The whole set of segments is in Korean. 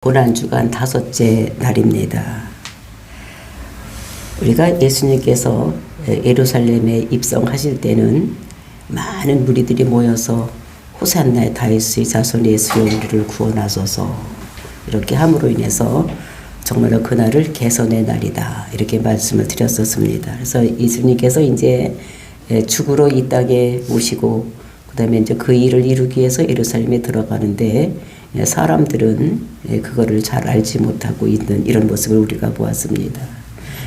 고난주간 5째 날입니다. 우리가 예수님께서 예루살렘에 입성하실 때는 많은 무리들이 모여서 호산나 다윗의 자손 예수여 우리를 구원하소서 이렇게 함으로 인해서 정말로 그날을 개선의 날이다 이렇게 말씀을 드렸었습니다. 그래서 예수님께서 이제 죽으러 이 땅에 오시고 그다음에 이제 그 일을 이루기 위해서 예루살렘에 들어가는데 사람들은 그거를 잘 알지 못하고 있는 이런 모습을 우리가 보았습니다.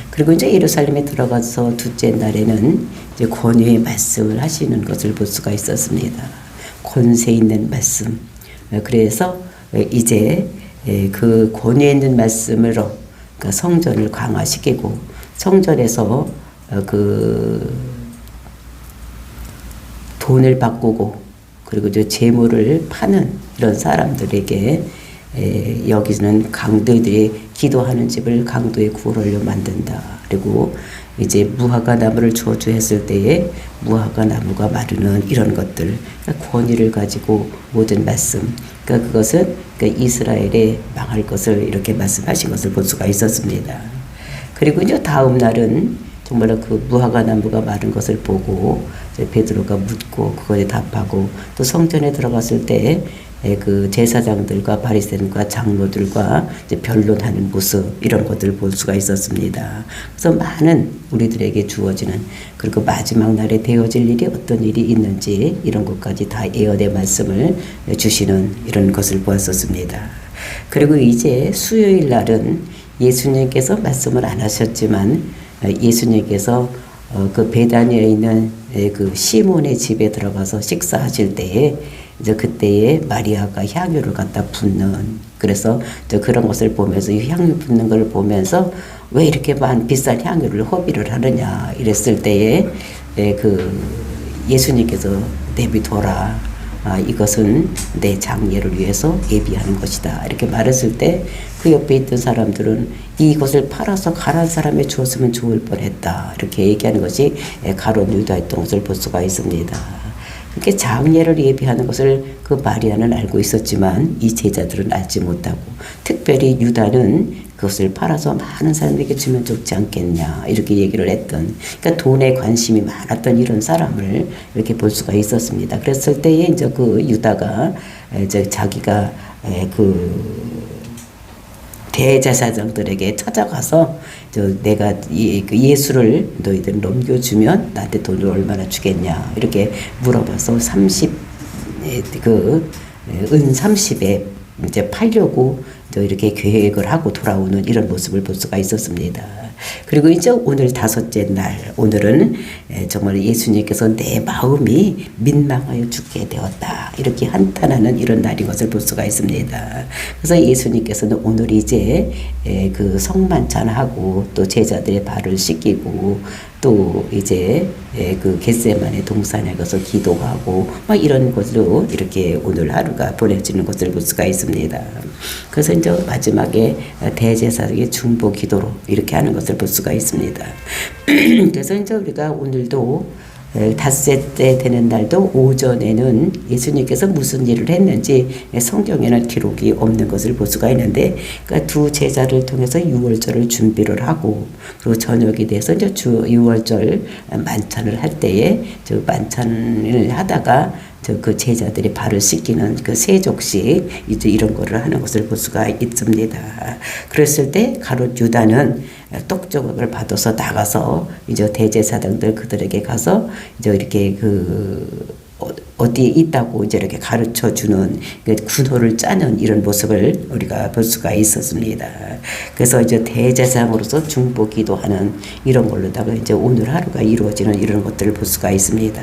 그리고 이제 예루살렘에 들어가서 둘째 날에는 이제 권위의 말씀을 하시는 것을 볼 수가 있었습니다. 권세 있는 말씀. 그래서 이제 그 권위 있는 말씀으로 그러니까 성전을 강화시키고 성전에서 그 돈을 바꾸고 그리고 이제 재물을 파는 이런 사람들에게 여기는 강도들이 기도하는 집을 강도의 구원으로 만든다. 그리고 이제 무화과 나무를 저주했을 때에 무화과 나무가 마르는 이런 것들, 그러니까 권위를 가지고 모든 말씀. 그러니까 그것은 그러니까 이스라엘에 망할 것을 이렇게 말씀하신 것을 볼 수가 있었습니다. 그리고 이제 다음 날은 정말로 그 무화과 나무가 마른 것을 보고 베드로가 묻고 그거에 답하고 또 성전에 들어갔을 때 그 제사장들과 바리새인과 장로들과 이제 변론하는 모습 이런 것들을 볼 수가 있었습니다. 그래서 많은 우리들에게 주어지는 그리고 마지막 날에 되어질 일이 어떤 일이 있는지 이런 것까지 다 예언의 말씀을 주시는 이런 것을 보았었습니다. 그리고 이제 수요일 날은 예수님께서 말씀을 안 하셨지만 예수님께서 그 베다니에 있는 그 시몬의 집에 들어가서 식사하실 때에 이제 그때에 마리아가 향유를 갖다 붓는 그래서 그런 것을 보면서 이 향유 붓는 걸 보면서 왜 이렇게 비싼 향유를 허비를 하느냐 이랬을 때에 그 예수님께서 내비둬라. 이것은 내 장례를 위해서 예비하는 것이다. 이렇게 말했을 때 그 옆에 있던 사람들은 이것을 팔아서 가난한 사람에 주었으면 좋을 뻔했다. 이렇게 얘기하는 것이 가룟 유다였던 것을 볼 수가 있습니다. 이렇게 장례를 예비하는 것을 그 마리아는 알고 있었지만 이 제자들은 알지 못하고 특별히 유다는 그것을 팔아서 많은 사람에게 주면 좋지 않겠냐 이렇게 얘기를 했던 그러니까 돈에 관심이 많았던 이런 사람을 이렇게 볼 수가 있었습니다. 그랬을 때에 이제 그 유다가 이제 자기가 그 대제사장들에게 찾아가서 내가 예수를 너희들 넘겨주면 나한테 돈을 얼마나 주겠냐 이렇게 물어봐서 은 30에 이제 팔려고 이렇게 계획을 하고 돌아오는 이런 모습을 볼 수가 있었습니다. 그리고 이제 오늘 5째 날, 오늘은 정말 예수님께서 내 마음이 민망하여 죽게 되었다. 이렇게 한탄하는 이런 날인 것을 볼 수가 있습니다. 그래서 예수님께서는 오늘 이제 그 성만찬하고 또 제자들의 발을 씻기고 또 이제 그 겟세마네 동산에 가서 기도하고 막 이런 것으로 이렇게 오늘 하루가 보내지는 것을 볼 수가 있습니다. 그래서 이제 마지막에 대제사장의 중보 기도로 이렇게 하는 것을 볼 수가 있습니다. 그래서 이제 우리가 오늘도 5째 때 되는 날도 오전에는 예수님께서 무슨 일을 했는지 성경에는 기록이 없는 것을 볼 수가 있는데 그러니까 두 제자를 통해서 유월절을 준비를 하고 그리고 저녁이 돼서 이제 유월절 만찬을 할 때에 저 만찬을 하다가 그 제자들이 발을 씻기는 그 세족식 이제 이런 거를 하는 것을 볼 수가 있습니다. 그랬을 때 가룟 유다는 똑조각을 받아서 나가서 이제 대제사장들 그들에게 가서 이제 이렇게 어디에 있다고 이제 이렇게 가르쳐 주는 군호를 짜는 이런 모습을 우리가 볼 수가 있었습니다. 그래서 이제 대제사장으로서 중보 기도하는 이런 걸로다가 이제 오늘 하루가 이루어지는 이런 것들을 볼 수가 있습니다.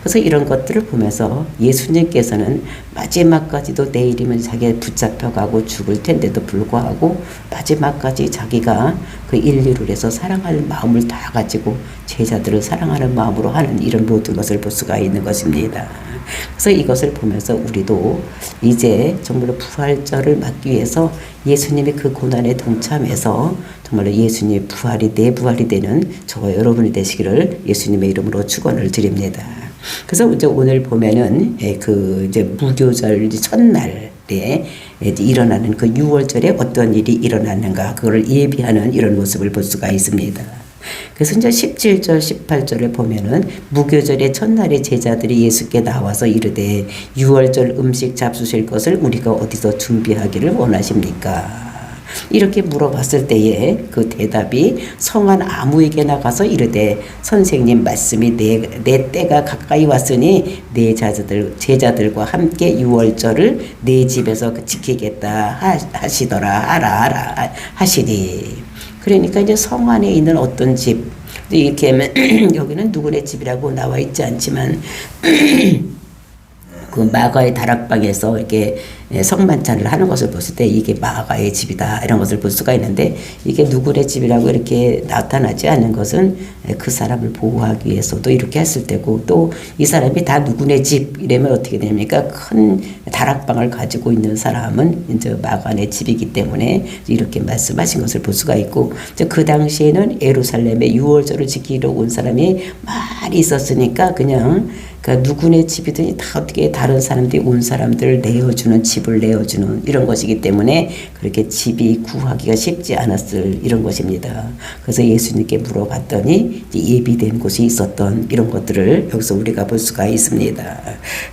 그래서 이런 것들을 보면서 예수님께서는 마지막까지도 내일이면 자기가 붙잡혀가고 죽을 텐데도 불구하고 마지막까지 자기가 그 인류를 해서 사랑할 마음을 다 가지고 제자들을 사랑하는 마음으로 하는 이런 모든 것을 볼 수가 있는 것입니다. 그래서 이것을 보면서 우리도 이제 정말로 부활절을 맞기 위해서 예수님의 그 고난에 동참해서 정말로 예수님의 부활이 내 부활이 되는 저와 여러분이 되시기를 예수님의 이름으로 축원을 드립니다. 그래서 이제 오늘 보면은 그 이제 무교절 첫날 이제 일어나는 그 유월절에 어떤 일이 일어났는가 그걸 예비하는 이런 모습을 볼 수가 있습니다. 그래서 이제 17절, 18절에 보면은 무교절의 첫날에 제자들이 예수께 나와서 이르되 유월절 음식 잡수실 것을 우리가 어디서 준비하기를 원하십니까? 이렇게 물어봤을 때에 그 대답이 성한 아무에게나 가서 이르되 선생님 말씀이 내 때가 가까이 왔으니 내 제자들과 함께 유월절을 내 집에서 지키겠다 하시더라 하시니. 그러니까 이제 성 안에 있는 어떤 집 이렇게 하면 여기는 누구네 집이라고 나와 있지 않지만 그 마가의 다락방에서 이렇게 성만찬을 하는 것을 봤을 때 이게 마가의 집이다 이런 것을 볼 수가 있는데 이게 누구의 집이라고 이렇게 나타나지 않는 것은 그 사람을 보호하기 위해서도 이렇게 했을 때고 또 이 사람이 다 누구네 집 이러면 어떻게 됩니까? 큰 다락방을 가지고 있는 사람은 이제 마가의 집이기 때문에 이렇게 말씀하신 것을 볼 수가 있고 그 당시에는 예루살렘에 유월절을 지키러 온 사람이 많이 있었으니까 그냥 그러니까 누구네 집이든지 다 어떻게 다른 사람들이 온 사람들을 내어주는 집을 내어주는 이런 것이기 때문에 그렇게 집이 구하기가 쉽지 않았을 이런 것입니다. 그래서 예수님께 물어봤더니 예비된 곳이 있었던 이런 것들을 여기서 우리가 볼 수가 있습니다.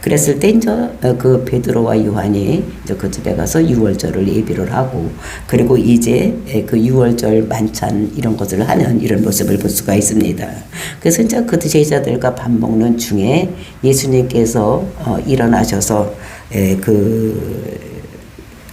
그랬을 때 이제 그 베드로와 요한이 이제 그 집에 가서 유월절을 예비를 하고 그리고 이제 그 유월절 만찬 이런 것을 하는 이런 모습을 볼 수가 있습니다. 그래서 이제 그 제자들과 밥 먹는 중에 예수님께서 일어나셔서 그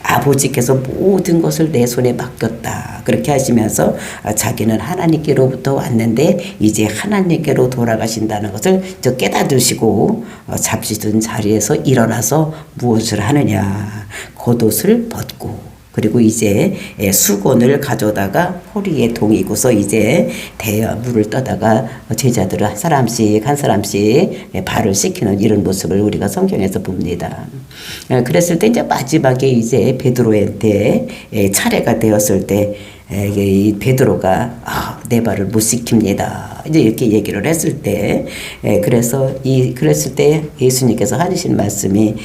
아버지께서 모든 것을 내 손에 맡겼다 그렇게 하시면서 자기는 하나님께로부터 왔는데 이제 하나님께로 돌아가신다는 것을 깨닫으시고 잡수던 자리에서 일어나서 무엇을 하느냐 겉옷을 벗고 그리고 이제 수건을 가져다가 허리에 동이고서 이제 물을 떠다가 제자들을 한 사람씩 발을 씻기는 이런 모습을 우리가 성경에서 봅니다. 그랬을 때 이제 마지막에 이제 베드로한테 차례가 되었을 때 이 베드로가 내 발을 못 씻깁니다. 이제 이렇게 얘기를 했을 때 그랬을 때 예수님께서 하시는 말씀이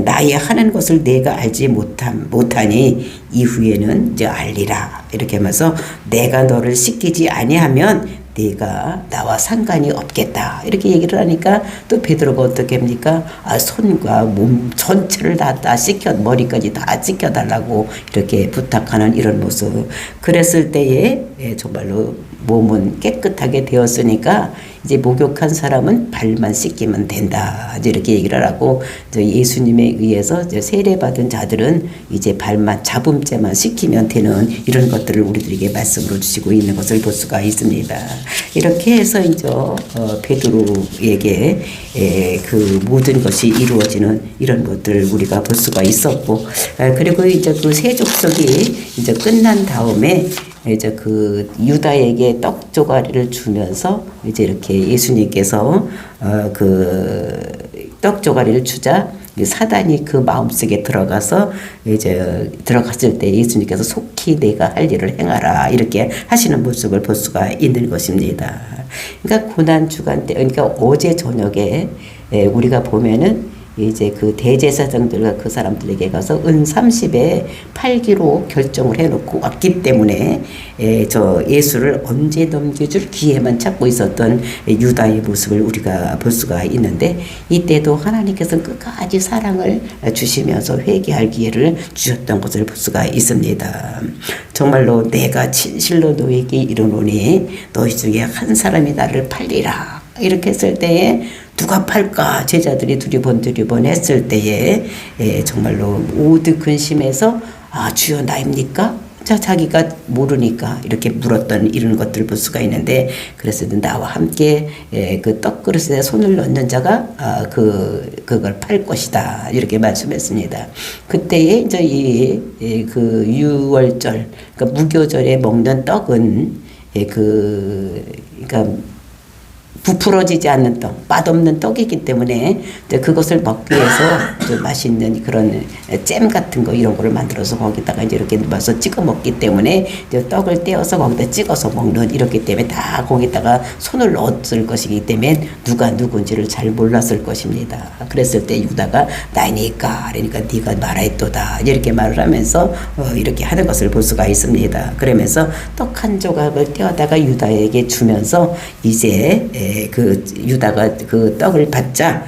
나의 하는 것을 내가 알지 못하니 이후에는 이제 알리라 이렇게 하면서 내가 너를 씻기지 아니하면 네가 나와 상관이 없겠다 이렇게 얘기를 하니까 또 베드로가 어떻게 합니까? 손과 몸 전체를 다 씻겨 머리까지 다 씻겨달라고 이렇게 부탁하는 이런 모습. 그랬을 때에 정말로 몸은 깨끗하게 되었으니까 이제 목욕한 사람은 발만 씻기면 된다. 이제 이렇게 얘기를 하고 예수님에 의해서 세례받은 자들은 이제 발만 자범죄만 씻기면 되는 이런 것들을 우리들에게 말씀으로 주시고 있는 것을 볼 수가 있습니다. 이렇게 해서 이제 베드로에게 그 모든 것이 이루어지는 이런 것들을 우리가 볼 수가 있었고 그리고 이제 그 세족석이 이제 끝난 다음에 이제 그 유다에게 떡 조가리를 주면서 이제 이렇게 예수님께서 그 떡 조가리를 주자 사단이 그 마음속에 들어가서 이제 들어갔을 때 예수님께서 속히 내가 할 일을 행하라 이렇게 하시는 모습을 볼 수가 있는 것입니다. 그러니까 고난 주간 때 그러니까 어제 저녁에 우리가 보면은 이제 그 대제사장들과 그 사람들에게 가서 은 30에 팔기로 결정을 해놓고 왔기 때문에 저 예수를 언제 넘겨줄 기회만 찾고 있었던 유다의 모습을 우리가 볼 수가 있는데 이때도 하나님께서는 끝까지 사랑을 주시면서 회개할 기회를 주셨던 것을 볼 수가 있습니다. 정말로 내가 진실로 너에게 이르노니 너희 중에 한 사람이 나를 팔리라 이렇게 했을 때에 누가 팔까 제자들이 두리번 했을 때에 정말로 모두 근심해서 주여 나입니까? 자기가 모르니까 이렇게 물었던 이런 것들을 볼 수가 있는데 그래서 나와 함께 그 떡그릇에 손을 넣는 자가 그걸 팔 것이다 이렇게 말씀했습니다. 그때에 이제 그 유월절 그러니까 무교절에 먹는 떡은 그러니까 부풀어지지 않는 떡, 맛없는 떡이기 때문에 이제 그것을 먹기 위해서 좀 맛있는 그런 잼 같은 거 이런 거를 만들어서 거기다가 이제 이렇게 넣어서 찍어 먹기 때문에 이제 떡을 떼어서 거기다 찍어서 먹는 이렇기 때문에 다 거기다가 손을 넣었을 것이기 때문에 누가 누군지를 잘 몰랐을 것입니다. 그랬을 때 유다가 나이니까 그러니까 네가 말하였도다 이렇게 말을 하면서 이렇게 하는 것을 볼 수가 있습니다. 그러면서 떡 한 조각을 떼어다가 유다에게 주면서 이제 그 유다가 그 떡을 받자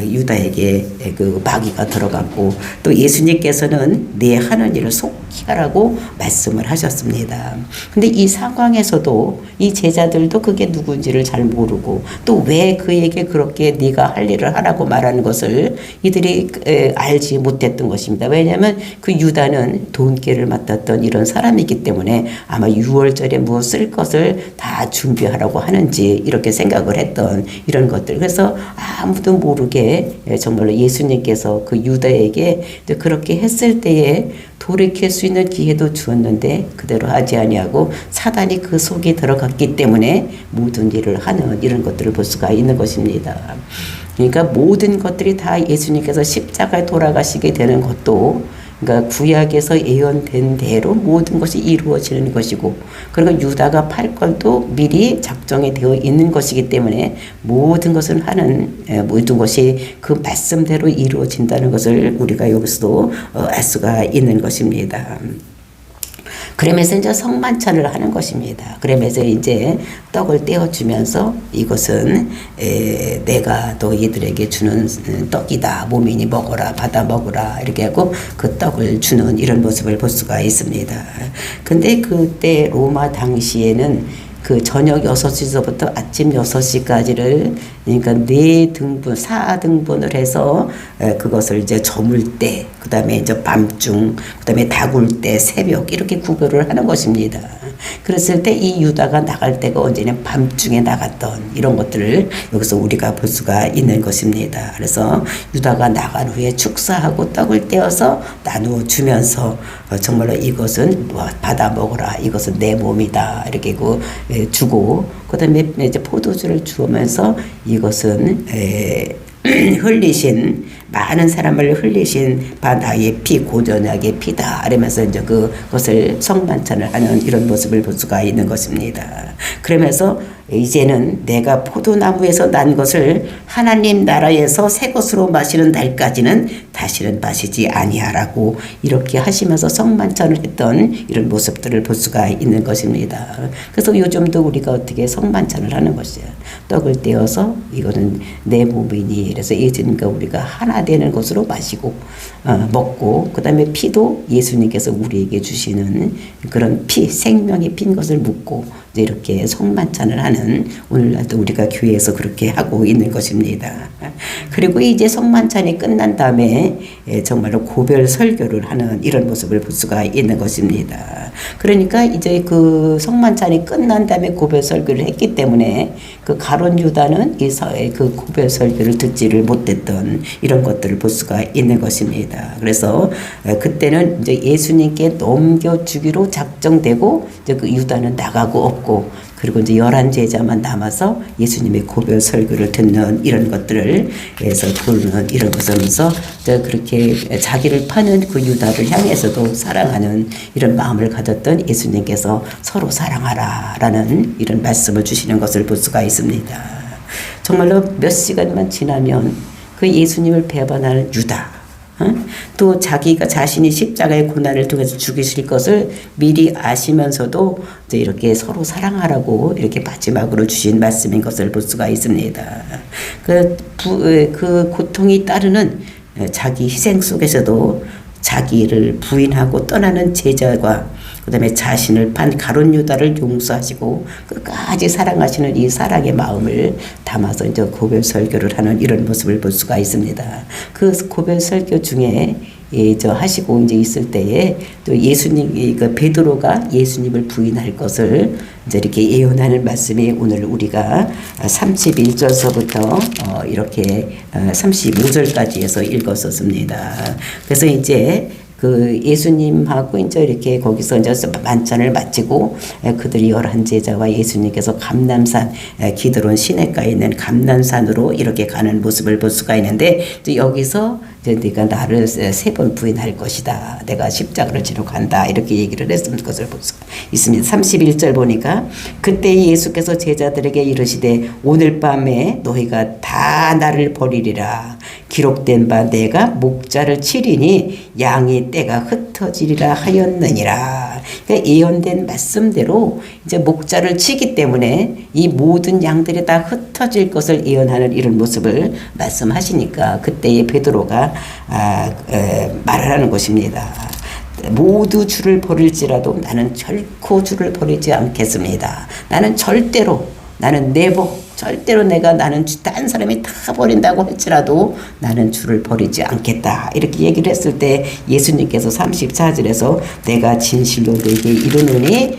유다에게 그 마귀가 들어갔고 또 예수님께서는 내 하는 일을 속히 하라고 말씀을 하셨습니다. 근데 이 상황에서도 이 제자들도 그게 누군지를 잘 모르고 또 왜 그에게 그렇게 네가 할 일을 하라고 말하는 것을 이들이 알지 못했던 것입니다. 왜냐하면 그 유다는 돈기를 맡았던 이런 사람이기 때문에 아마 6월절에 무엇을 것을 다 준비하라고 하는지 이렇게 생각을 했던 이런 것들. 그래서 아무도 모르게 정말로 예수님께서 그 유다에게 그렇게 했을 때에 돌이킬 수 있는 기회도 주었는데 그대로 하지 아니하고 사단이 그 속에 들어갔기 때문에 모든 일을 하는 이런 것들을 볼 수가 있는 것입니다. 그러니까 모든 것들이 다 예수님께서 십자가에 돌아가시게 되는 것도 그러니까 구약에서 예언된 대로 모든 것이 이루어지는 것이고 그리고 유다가 팔 것도 미리 작정이 되어 있는 것이기 때문에 모든 것을 하는 모든 것이 그 말씀대로 이루어진다는 것을 우리가 여기서도 알 수가 있는 것입니다. 그러면서 이제 성만찬을 하는 것입니다. 그러면서 이제 떡을 떼어주면서 이것은 내가 너희들에게 주는 떡이다. 몸이니 먹어라, 받아 먹어라. 이렇게 하고 그 떡을 주는 이런 모습을 볼 수가 있습니다. 근데 그때 로마 당시에는 그 저녁 6시서부터 아침 6시까지를 그러니까 4등분, 4등분을 해서 그것을 이제 저물 때, 그 다음에 이제 밤중, 그 다음에 다굴 때, 새벽 이렇게 구별을 하는 것입니다. 그랬을 때 이 유다가 나갈 때가 언제냐면 밤중에 나갔던 이런 것들을 여기서 우리가 볼 수가 있는 것입니다. 그래서 유다가 나간 후에 축사하고 떡을 떼어서 나누어 주면서 정말로 이것은 받아 먹어라. 이것은 내 몸이다. 이렇게 주고 그 다음에 이제 포도주를 주면서 이것은 흘리신 많은 사람을 흘리신 나의 피 고전하게 피다 이러면서 이제 그것을 성만찬을 하는 이런 모습을 볼 수가 있는 것입니다. 그러면서 이제는 내가 포도나무에서 난 것을 하나님 나라에서 새 것으로 마시는 날까지는 다시는 마시지 아니하라고 이렇게 하시면서 성만찬을 했던 이런 모습들을 볼 수가 있는 것입니다. 그래서 요즘도 우리가 어떻게 성만찬을 하는 것이에요. 떡을 떼어서 이거는 내 몸이니 그래서 예수님과 우리가 하나 되는 것으로 마시고 먹고 그 다음에 피도 예수님께서 우리에게 주시는 그런 피 생명이 핀 것을 묻고 이제 이렇게 성만찬을 하는 오늘날도 우리가 교회에서 그렇게 하고 있는 것입니다. 그리고 이제 성만찬이 끝난 다음에 정말로 고별 설교를 하는 이런 모습을 볼 수가 있는 것입니다. 그러니까 이제 그 성만찬이 끝난 다음에 고별 설교를 했기 때문에 그 가룟 유다는 그 고별 설교를 듣지를 못했던 이런 것들을 볼 수가 있는 것입니다. 그래서 그때는 이제 예수님께 넘겨주기로 작정되고 이제 그 유다는 나가고 없고 그리고 이제 11제자만 남아서 예수님의 고별 설교를 듣는 이런 것들을 해서 부르는 이런 것이면서 그렇게 자기를 파는 그 유다를 향해서도 사랑하는 이런 마음을 가졌던 예수님께서 서로 사랑하라라는 이런 말씀을 주시는 것을 볼 수가 있습니다. 정말로 몇 시간만 지나면 그 예수님을 배반하는 유다 또 자기가 자신이 십자가의 고난을 통해서 죽이실 것을 미리 아시면서도 이제 이렇게 서로 사랑하라고 이렇게 마지막으로 주신 말씀인 것을 볼 수가 있습니다. 그 고통이 따르는 자기 희생 속에서도 자기를 부인하고 떠나는 제자과 그 다음에 자신을 판 가룟 유다를 용서하시고 끝까지 사랑하시는 이 사랑의 마음을 담아서 이제 고별 설교를 하는 이런 모습을 볼 수가 있습니다. 그 고별 설교 중에 하시고 이제 있을 때에 또 예수님, 그 베드로가 예수님을 부인할 것을 이제 이렇게 예언하는 말씀이 오늘 우리가 31절서부터 이렇게 35절까지 해서 읽었었습니다. 그래서 이제 그 예수님하고 이제 이렇게 거기서 이제 만찬을 마치고 그들이 11제자와 예수님께서 감람산 기드론 시내가에 있는 감람산으로 이렇게 가는 모습을 볼 수가 있는데 이제 여기서 이제 네가 나를 3번 부인할 것이다. 내가 십자가를 지러 간다. 이렇게 얘기를 했을 것을 볼 수가 있습니다. 31절 보니까 그때 예수께서 제자들에게 이르시되 오늘 밤에 너희가 다 나를 버리리라. 기록된 바 내가 목자를 치리니 양의 떼가 흩어지리라 하였느니라. 그러니까 예언된 말씀대로 이제 목자를 치기 때문에 이 모든 양들이 다 흩어질 것을 예언하는 이런 모습을 말씀하시니까 그때의 베드로가 말을 하는 것입니다. 모두 주를 버릴지라도 나는 결코 주를 버리지 않겠습니다. 나는 절대로 나는 절대로 나는 딴 사람이 다 버린다고 할지라도 나는 주를 버리지 않겠다. 이렇게 얘기를 했을 때 예수님께서 34절에서 내가 진실로 너에게 이르노니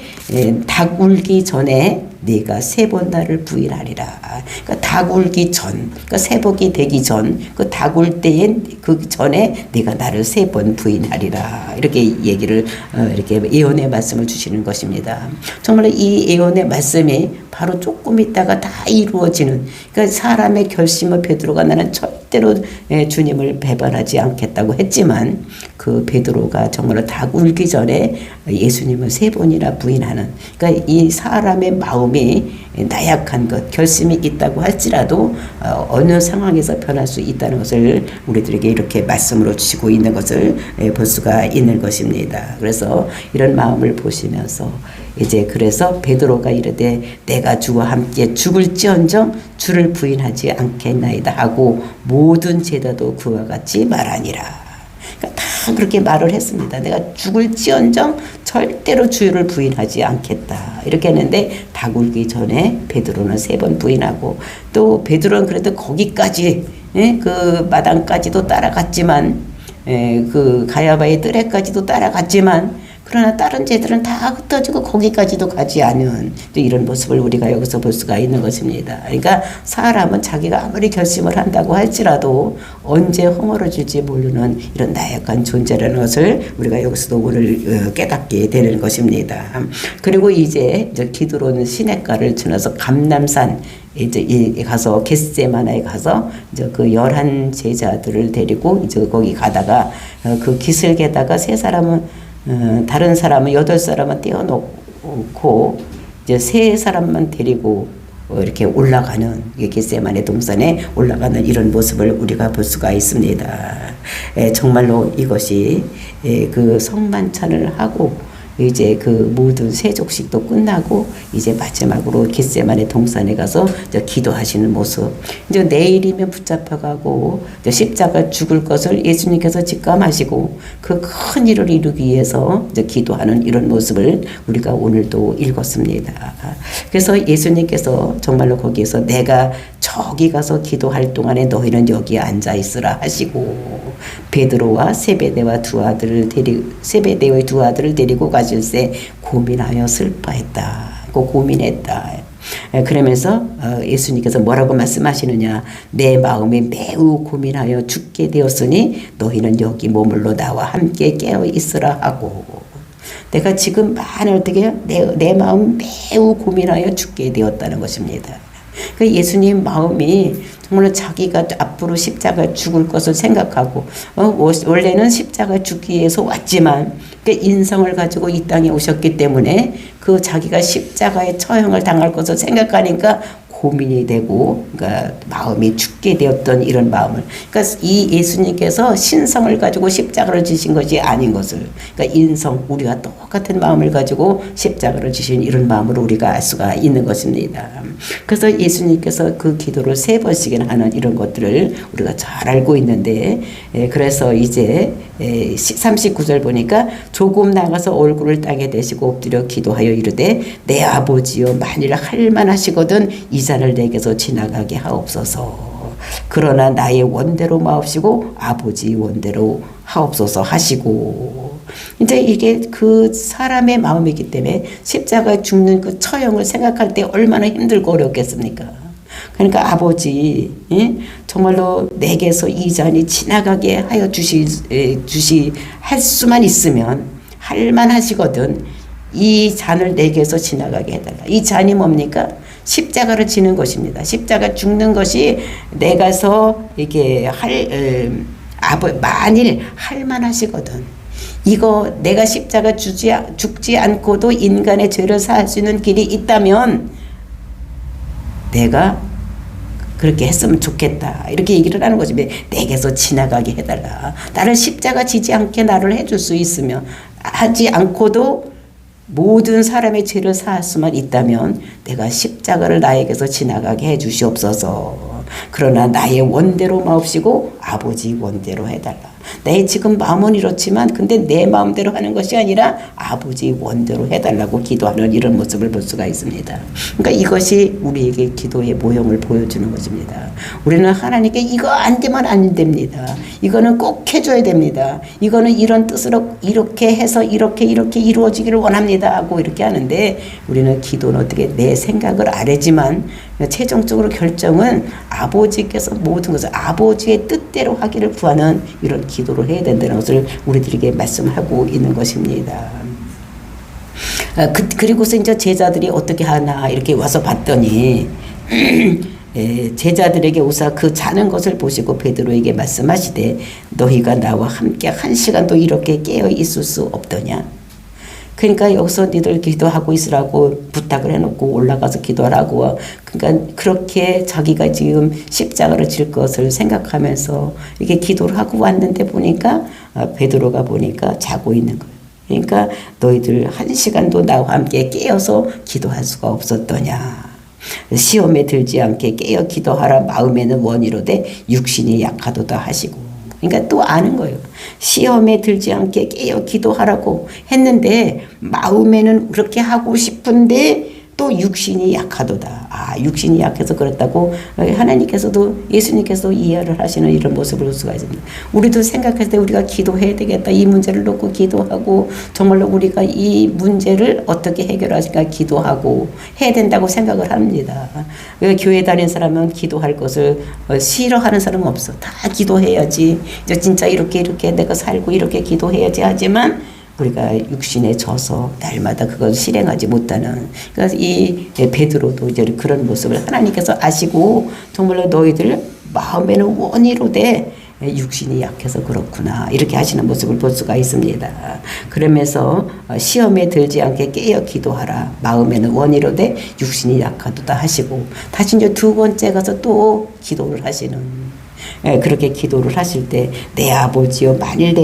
닭 울기 전에 네가 3번 나를 부인하리라. 그러니까 닭 울기 전, 그러니까 새벽이 되기 전, 그 닭 울 때에 그 전에 네가 나를 3번 부인하리라. 이렇게 얘기를 이렇게 예언의 말씀을 주시는 것입니다. 정말 이 예언의 말씀이 바로 조금 있다가 다 이루어지는, 그러니까 사람의 결심을 베드로가 나는 절대로 주님을 배반하지 않겠다고 했지만 그 베드로가 정말로 닭 울기 전에 예수님을 3번이나 부인하는, 그러니까 이 사람의 마음이 나약한 것, 결심이 있다고 할지라도 어느 상황에서 변할 수 있다는 것을 우리들에게 이렇게 말씀으로 주시고 있는 것을 볼 수가 있는 것입니다. 그래서 이런 마음을 보시면서 이제 그래서 베드로가 이르되 내가 주와 함께 죽을지언정 주를 부인하지 않겠나이다 하고 모든 제자도 그와 같이 말하니라. 그러니까 다 그렇게 말을 했습니다. 내가 죽을지언정 절대로 주를 부인하지 않겠다. 이렇게 했는데 닭 울기 전에 베드로는 3번 부인하고, 또 베드로는 그래도 거기까지 그 마당까지도 따라갔지만 그 가야바의 뜰에까지도 따라갔지만 그러나 다른 제들은 다 흩어지고 거기까지도 가지 않은 이런 모습을 우리가 여기서 볼 수가 있는 것입니다. 그러니까 사람은 자기가 아무리 결심을 한다고 할지라도 언제 허물어질지 모르는 이런 나약한 존재라는 것을 우리가 여기서도 오늘 깨닫게 되는 것입니다. 그리고 이제 기드론 시냇가를 지나서 감람산 이제 가서 겟세마나에 가서 이제 그 11제자들을 데리고 이제 거기 가다가 그 기슭에다가 다른 사람은 8사람은 떼어놓고 이제 3사람만 데리고 이렇게 올라가는, 겟세마네 동산에 올라가는 이런 모습을 우리가 볼 수가 있습니다. 정말로 이것이 그 성만찬을 하고 이제 그 모든 세족식도 끝나고 이제 마지막으로 겟세마네 동산에 가서 이제 기도하시는 모습. 이제 내일이면 붙잡혀가고 이제 십자가 죽을 것을 예수님께서 직감하시고 그 큰 일을 이루기 위해서 이제 기도하는 이런 모습을 우리가 오늘도 읽었습니다. 그래서 예수님께서 정말로 거기에서 내가 저기 가서 기도할 동안에 너희는 여기 앉아 있으라 하시고 베드로와 세베대의 두 아들을 데리고 가실새 고민하여 슬퍼했다. 고민했다. 그러면서 예수님께서 뭐라고 말씀하시느냐, 내 마음이 매우 고민하여 죽게 되었으니 너희는 여기 머물러 나와 함께 깨어 있으라 하고, 내가 지금 어떻게 내 마음 매우 고민하여 죽게 되었다는 것입니다. 그 예수님 마음이 정말로 자기가 앞으로 십자가 죽을 것을 생각하고 원래는 십자가 죽기 위해서 왔지만 그 인성을 가지고 이 땅에 오셨기 때문에 그 자기가 십자가의 처형을 당할 것을 생각하니까 고민이 되고, 그러니까 마음이 죽게 되었던 이런 마음을, 그러니까 이 예수님께서 신성을 가지고 십자가를 지신 것이 아닌 것을, 그러니까 인성, 우리가 똑같은 마음을 가지고 십자가를 지신 이런 마음으로 우리가 알 수가 있는 것입니다. 그래서 예수님께서 그 기도를 3번씩이나 하는 이런 것들을 우리가 잘 알고 있는데, 그래서 이제 39절 보니까 조금 나가서 얼굴을 땅에 대시고 엎드려 기도하여 이르되 내 아버지여 만일 할만하시거든 이 잔을 내게서 지나가게 하옵소서. 그러나 나의 원대로 마옵시고 아버지 원대로 하옵소서 하시고, 이제 이게 그 사람의 마음이기 때문에 십자가에 죽는 그 처형을 생각할 때 얼마나 힘들고 어렵겠습니까? 그러니까 아버지, 예? 정말로 내게서 이 잔이 지나가게 하여 할 수만 있으면 할만 하시거든. 이 잔을 내게서 지나가게 해달라. 이 잔이 뭡니까? 십자가를 지는 것입니다. 십자가 죽는 것이 내가서 이게 만일 할만 하시거든. 이거 내가 십자가 죽지 않고도 인간의 죄를 사할 수 있는 길이 있다면 내가 그렇게 했으면 좋겠다. 이렇게 얘기를 하는 거지. 내게서 지나가게 해달라. 나를 십자가 지지 않게 나를 해줄 수 있으면, 하지 않고도 모든 사람의 죄를 사할 수만 있다면 내가 십자가를 나에게서 지나가게 해 주시옵소서. 그러나 나의 원대로 마옵시고 아버지 원대로 해달라. 내 지금 마음은 이렇지만 근데 내 마음대로 하는 것이 아니라 아버지 원대로 해달라고 기도하는 이런 모습을 볼 수가 있습니다. 그러니까 이것이 우리에게 기도의 모형을 보여주는 것입니다. 우리는 하나님께 이거 안 되면 안 됩니다. 이거는 꼭 해줘야 됩니다. 이거는 이런 뜻으로 이렇게 해서 이렇게 이루어지기를 원합니다 하고 이렇게 하는데, 우리는 기도는 어떻게 내 생각을 아래지만 최종적으로 결정은 아버지께서 모든 것을 아버지의 뜻대로 하기를 구하는 이런 기도를 해야 된다는 것을 우리들에게 말씀하고 있는 것입니다. 그리고서 이제 제자들이 어떻게 하나 이렇게 와서 봤더니 제자들에게 오사 그 자는 것을 보시고 베드로에게 말씀하시되 너희가 나와 함께 한 시간도 이렇게 깨어 있을 수 없더냐. 그러니까 여기서 니들 기도하고 있으라고 부탁을 해놓고 올라가서 기도하라고. 그러니까 그렇게 자기가 지금 십자가를 질 것을 생각하면서 이렇게 기도를 하고 왔는데 보니까 베드로가 보니까 자고 있는 거예요. 그러니까 너희들 한 시간도 나와 함께 깨어서 기도할 수가 없었더냐. 시험에 들지 않게 깨어 기도하라. 마음에는 원이로되 육신이 약하도다 하시고. 그러니까 또 아는 거예요. 시험에 들지 않게 깨어 기도하라고 했는데 마음에는 그렇게 하고 싶은데 또 육신이 약하도다. 육신이 약해서 그렇다고 하나님께서도 예수님께서도 이해를 하시는 이런 모습을 볼 수가 있습니다. 우리도 생각할 때 우리가 기도해야 되겠다. 이 문제를 놓고 기도하고 정말로 우리가 이 문제를 어떻게 해결하실까 기도하고 해야 된다고 생각을 합니다. 교회 다니는 사람은 기도할 것을 싫어하는 사람은 없어. 다 기도해야지. 진짜 이렇게 내가 살고 이렇게 기도해야지 하지만 우리가 육신에 져서 날마다 그걸 실행하지 못하는, 그래서 이 베드로도 이제 그런 모습을 하나님께서 아시고 정말로 너희들 마음에는 원이로되 육신이 약해서 그렇구나 이렇게 하시는 모습을 볼 수가 있습니다. 그러면서 시험에 들지 않게 깨어 기도하라. 마음에는 원이로되 육신이 약하도다 하시고 다시 이제 두 번째 가서 또 기도를 하시는, 그렇게 기도를 하실 때 내 아버지여 만일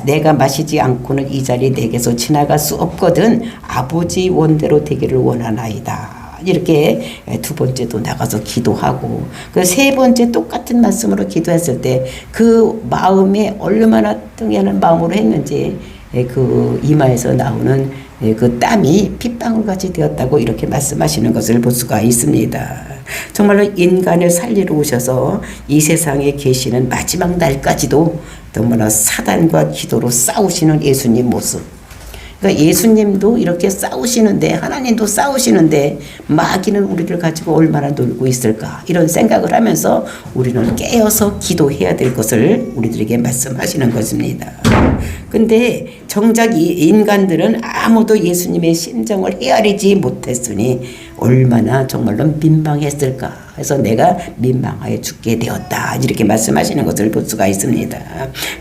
내가 마시지 않고는 이 자리 내게서 지나갈 수 없거든 아버지 원대로 되기를 원하나이다. 이렇게 두 번째도 나가서 기도하고 그 세 번째 똑같은 말씀으로 기도했을 때 그 마음에 얼마나 등하는 마음으로 했는지 그 이마에서 나오는 그 땀이 핏방울같이 되었다고 이렇게 말씀하시는 것을 볼 수가 있습니다. 정말로 인간을 살리러 오셔서 이 세상에 계시는 마지막 날까지도 너무나 사단과 기도로 싸우시는 예수님 모습. 그러니까 예수님도 이렇게 싸우시는데 하나님도 싸우시는데 마귀는 우리를 가지고 얼마나 놀고 있을까 이런 생각을 하면서 우리는 깨어서 기도해야 될 것을 우리들에게 말씀하시는 것입니다. 근데 정작 이 인간들은 아무도 예수님의 심정을 헤아리지 못했으니 얼마나 정말로 민망했을까. 그래서 내가 민망하여 죽게 되었다. 이렇게 말씀하시는 것을 볼 수가 있습니다.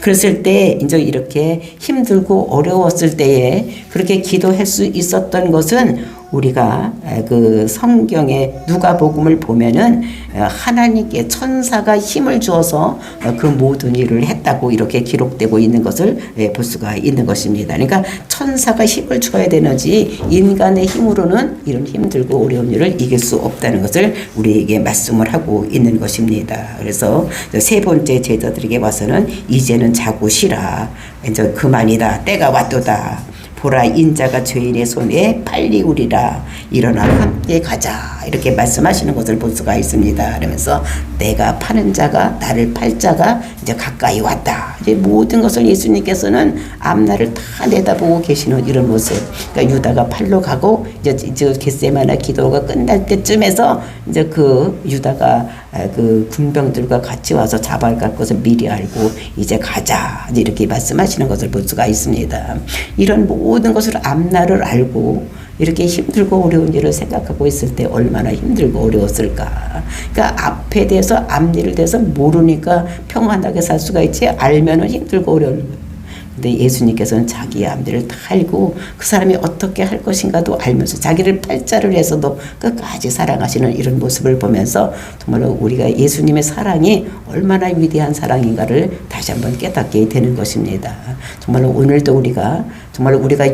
그랬을 때 이제 이렇게 힘들고 어려웠을 때에 그렇게 기도할 수 있었던 것은 우리가 그 성경의 누가복음을 보면은 하나님께 천사가 힘을 주어서 그 모든 일을 했다고 이렇게 기록되고 있는 것을 볼 수가 있는 것입니다. 그러니까 천사가 힘을 줘야 되는지 인간의 힘으로는 이런 힘들고 어려운 일을 이길 수 없다는 것을 우리에게 말씀을 하고 있는 것입니다. 그래서 세 번째 제자들에게 와서는 이제는 자고 쉬라. 이제 그만이다. 때가 왔도다. 보라 인자가 죄인의 손에 팔리우리라. 일어나 함께 가자. 이렇게 말씀하시는 것을 볼 수가 있습니다. 그러면서 내가 파는 자가 나를 팔 자가 이제 가까이 왔다. 모습이 모든 것을 예수님께서는 앞날을 다 내다보고 계시는 이런 모습. 그러니까 유다가 팔로 가고 이제 겟세마네 기도가 끝날 때쯤에서 이제 그 유다가 그 군병들과 같이 와서 잡아갈 것을 미리 알고 이제 가자 이렇게 말씀하시는 것을 볼 수가 있습니다. 이런 모든 것을 앞날을 알고 이렇게 힘들고 어려운 일을 생각하고 있을 때 얼마나 힘들고 어려웠을까. 그러니까 앞에 대해서 앞일에 대해서 모르니까 평안하게 살 수가 있지, 알면은 힘들고 어려운 거예요. 근데 예수님께서는 자기의 앞일을 다 알고 그 사람이 어떻게 할 것인가도 알면서 자기를 팔자를 해서도 끝까지 사랑하시는 이런 모습을 보면서 정말로 우리가 예수님의 사랑이 얼마나 위대한 사랑인가를 다시 한번 깨닫게 되는 것입니다. 정말로 오늘도 우리가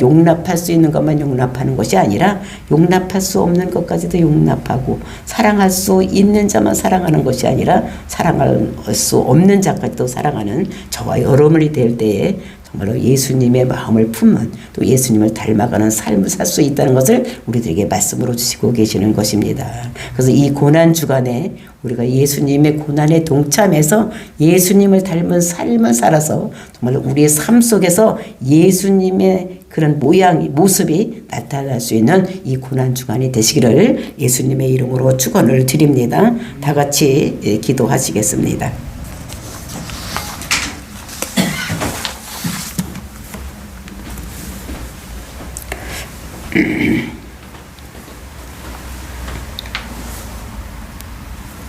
용납할 수 있는 것만 용납하는 것이 아니라 용납할 수 없는 것까지도 용납하고 사랑할 수 있는 자만 사랑하는 것이 아니라 사랑할 수 없는 자까지도 사랑하는 저와 여러분이 될 때에 정말로 예수님의 마음을 품은 또 예수님을 닮아가는 삶을 살 수 있다는 것을 우리들에게 말씀으로 주시고 계시는 것입니다. 그래서 이 고난 주간에 우리가 예수님의 고난에 동참해서 예수님을 닮은 삶을 살아서 정말로 우리의 삶 속에서 예수님의 그런 모습이 나타날 수 있는 이 고난 주간이 되시기를 예수님의 이름으로 축원을 드립니다. 다 같이 기도하시겠습니다.